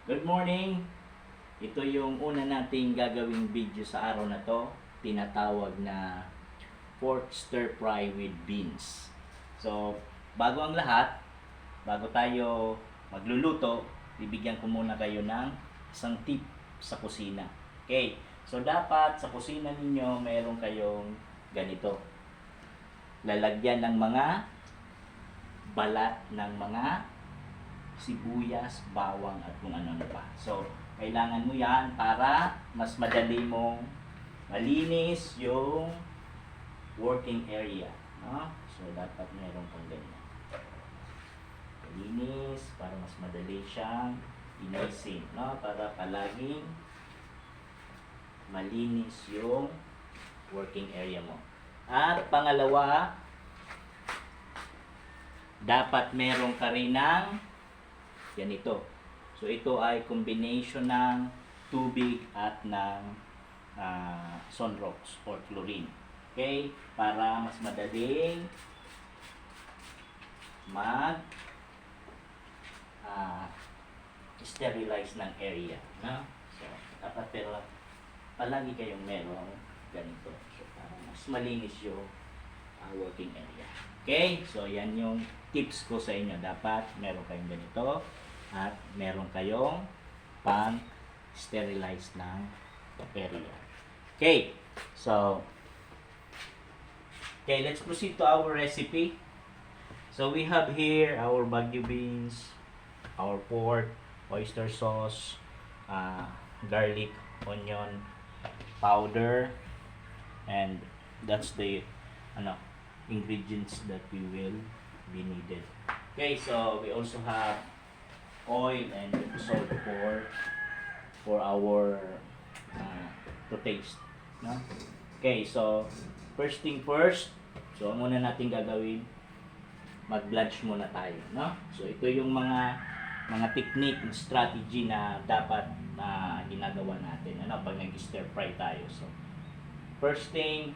Good morning! Ito yung una nating gagawing video sa araw na to. Tinatawag na pork stir fry with beans. So, bago ang lahat, bago tayo magluluto, bibigyan ko muna kayo ng isang tip sa kusina. Okay, so dapat sa kusina ninyo meron kayong ganito. Lalagyan ng mga balat ng mga sibuyas, bawang at kung ano-ano pa. So, kailangan mo yan para mas madali mong malinis yung working area. No? So, dapat meron kang ganyan. Malinis para mas madali siyang inisin. No? Para palaging malinis yung working area mo. At pangalawa, dapat meron ka rin ng ganito. So ito ay combination ng tubig at ng sunrox or chlorine. Okay? Para mas madaling mag sterilize ng area. No? So, dapat pero palagi kayong meron ganito. So, para mas malinis yung working area. Okay? So, yan yung tips ko sa inyo. Dapat meron kayong ganito at meron kayong pang-sterilize ng area. Okay. So, okay, let's proceed to our recipe. So, we have here our Baguio beans, our pork, oyster sauce, garlic, onion powder, and that's the ingredients that we will be needed. Okay, so we also have oil and salt for our to taste. No? Okay, so first thing first, so ang muna natin gagawin, mag-blanch muna tayo, no? So ito yung mga technique and strategy na dapat na ginagawa natin pag nag-stir fry tayo. So first thing,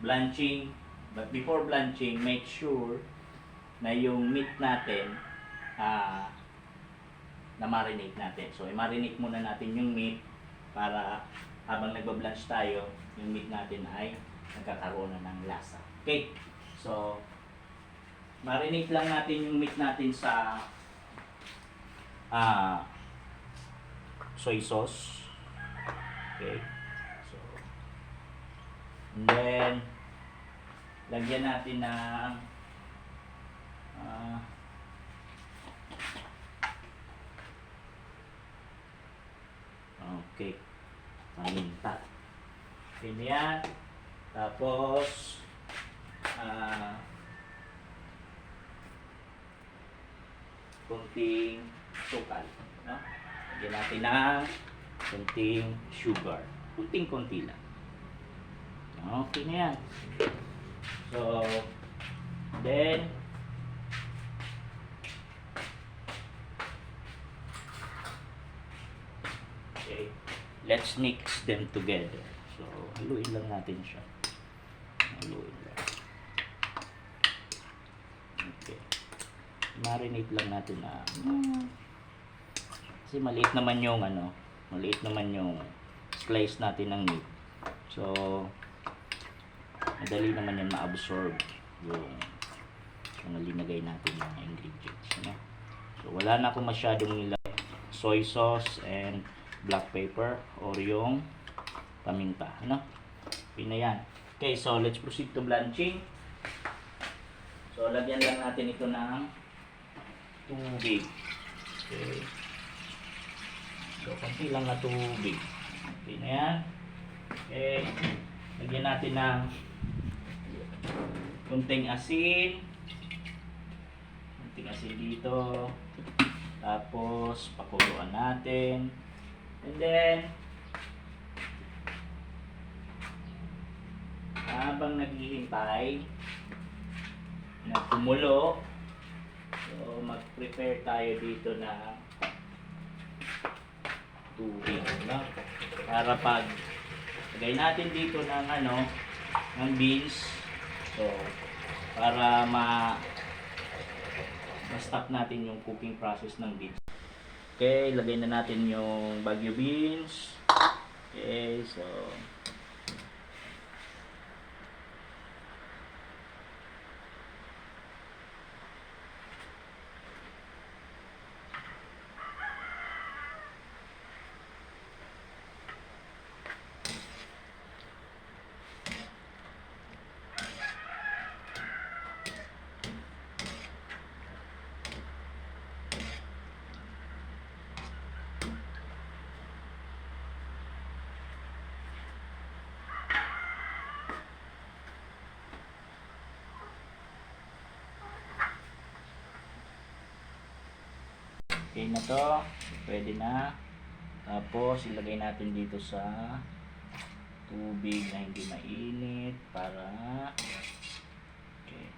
blanching. But before blanching, make sure na yung meat natin na marinate natin. So i-marinate muna natin yung meat para habang nagba-blanch tayo, yung meat natin ay nagkakaroon na ng lasa. Okay? So marinate lang natin yung meat natin sa soy sauce. Okay? So and then lagyan natin ng okay, paminta. Okay na yan. Tapos kunting sukal, no? Lagyan natin ng kunting sugar. Kunting-kunti lang. Okay na yan. So, then, okay, let's mix them together. So, haluin lang natin siya. Haluin lang. Okay. Marinate lang natin na kasi maliit naman yung maliit naman yung slice natin ng meat. So, madali naman yan ma-absorb yung mga linagay natin mga ingredients. So, wala na akong masyadong nilagay soy sauce and black pepper or yung paminta. Okay na yan. Okay, so let's proceed to blanching. So, lagyan lang natin ito ng tubig. Okay. So, konti lang na tubig. Okay na yan. Okay. Lagyan natin ng kunting asin. Kunting asin dito. Tapos, pakuluan natin. And then, habang naghihintay na kumulo, so mag-prepare tayo dito na tubig, no? Para pag lagay natin dito ng ng beans, so para ma-stop natin yung cooking process ng beans. Okay, lagay na natin yung Baguio beans. Okay, so okay na to. Pwede na. Tapos ilagay natin dito sa tubig na hindi mainit para okay.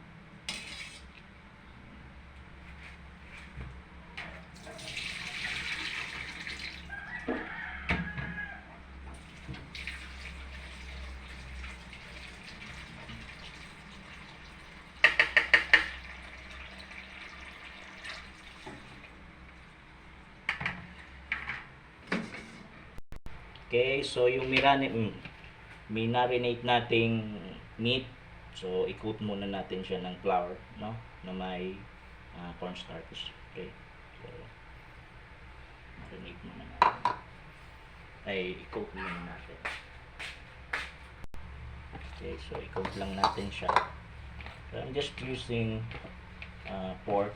Okay, so yung marinate nating meat, so i-coat muna natin siya ng flour, no? Na may cornstarch. Okay. So marinate muna natin. Ay, i-coat muna natin. Okay, so i-coat lang natin siya. So I'm just using pork